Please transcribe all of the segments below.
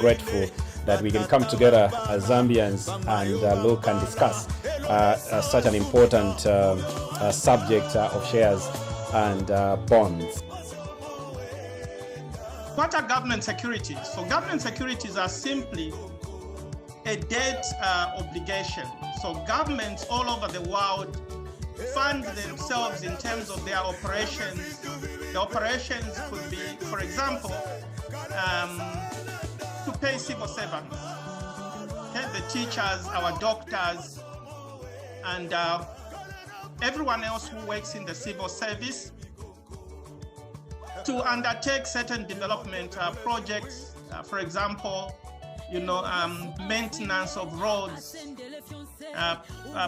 grateful that we can come together as Zambians and look and discuss such an important subject of shares and bonds. What are government securities? So government securities are simply a debt obligation. So governments all over the world fund themselves in terms of their operations. The operations could be, for example, to pay civil servants, okay? The teachers, our doctors, and everyone else who works in the civil service, to undertake certain development projects, for example, maintenance of roads,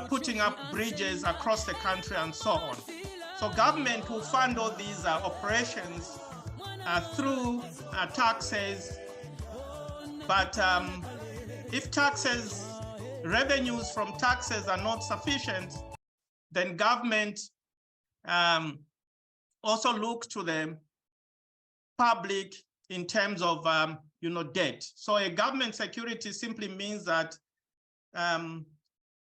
putting up bridges across the country, and so on. So government will fund all these operations through taxes, but if revenues from taxes are not sufficient, then government also look to the public in terms of debt. So a government security simply means that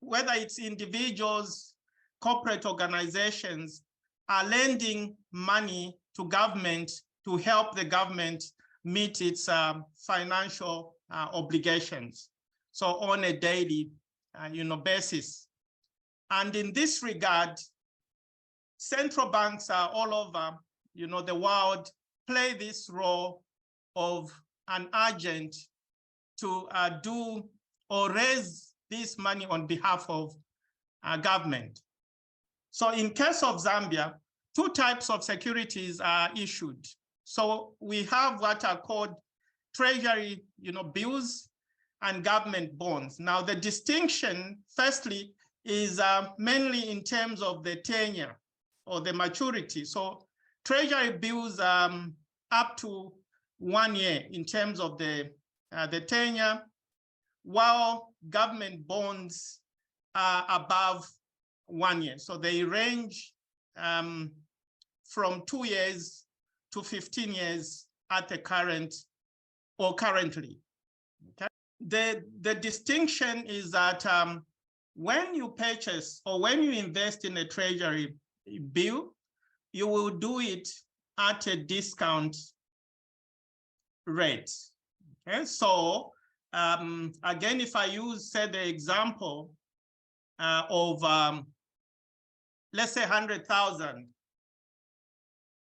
whether it's individuals, corporate organizations are lending money to government to help the government meet its financial obligations, so on a daily basis. And in this regard, central banks are all over the world play this role of an agent to do or raise this money on behalf of government. So in case of Zambia, two types of securities are issued. So we have what are called treasury bills and government bonds. Now the distinction, firstly, is mainly in terms of the tenure or the maturity. So treasury bills up to 1 year in terms of the tenure, while government bonds are above 1 year. So they range from 2 years to 15 years at the currently. Okay. The distinction is that when you purchase or when you invest in a treasury bill, you will do it at a discount rate. Okay, so again, if I say the example of let's say 100,000,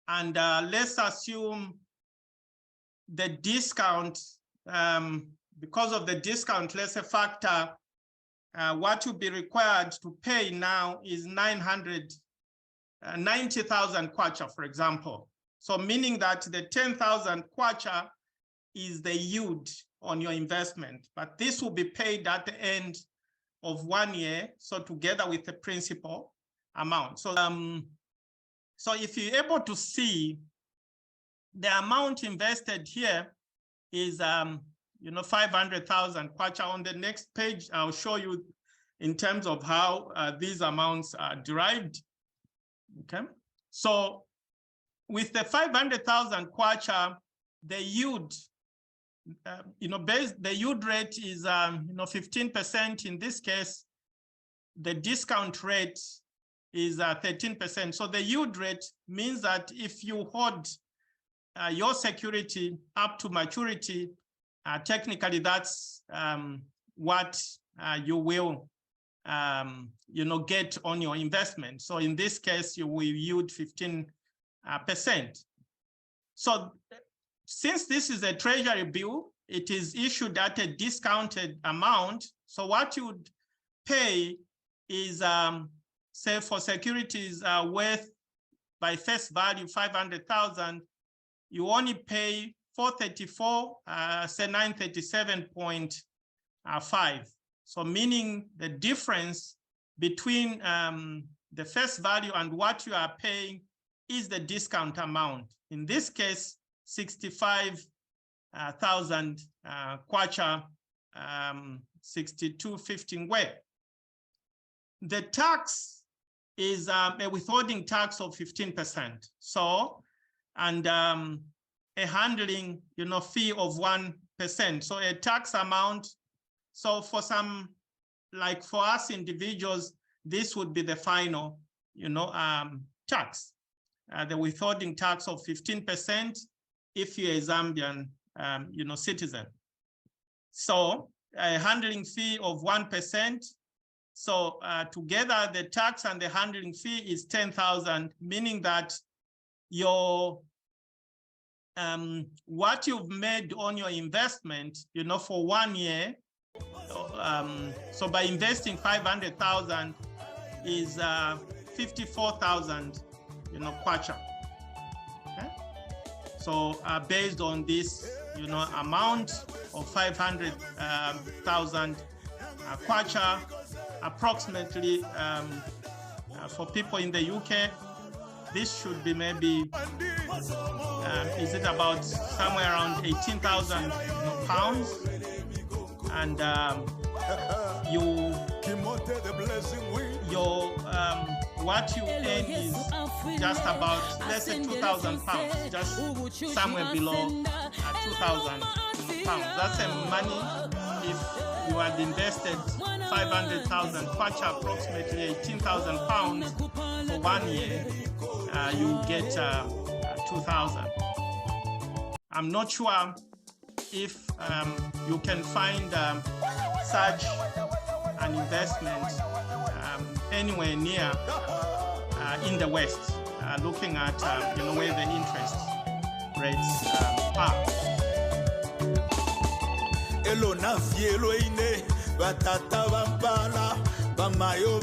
and let's assume the discount, because of the discount, let's say factor, what will be required to pay now is 90,000 kwacha, for example. So meaning that the 10,000 kwacha is the yield on your investment, but this will be paid at the end of 1 year, so together with the principal amount. So so if you're able to see, the amount invested here is 500,000 kwacha. On the next page, I'll show you in terms of how these amounts are derived. Okay, so with the 500,000 kwacha, the yield, the yield rate is 15%. In this case, the discount rate is 13%. So the yield rate means that if you hold your security up to maturity, technically that's what you will get on your investment. So in this case, you will yield 15%. So since this is a treasury bill, it is issued at a discounted amount. So what you would pay is, say for securities worth by face value 500,000, you only pay 434, say 937.5. So meaning the difference between the face value and what you are paying is the discount amount. In this case, 65,000 kwacha, 62.15 way. The tax is a withholding tax of 15%. So, and a handling fee of 1%. So a tax amount. So for some, like for us individuals, this would be the final, tax, the withholding tax of 15% if you're a Zambian, citizen. So a handling fee of 1%. So together the tax and the handling fee is 10,000, meaning that your what you've made on your investment, for 1 year. So by investing 500,000 is 54,000, kwacha. Okay? So based on this, amount of 500,000 kwacha, approximately for people in the UK, this should be maybe, is it about somewhere around 18,000 pounds? And what you earn is just about, let's say 2,000 pounds, just somewhere below 2,000 pounds. That's the money. If you had invested 500,000 kwacha, approximately 18,000 pounds for 1 year, you get 2,000. I'm not sure if you can find such an investment anywhere near in the West, looking at where the interest rates are. Elo na fielo ine batata vampala bamayo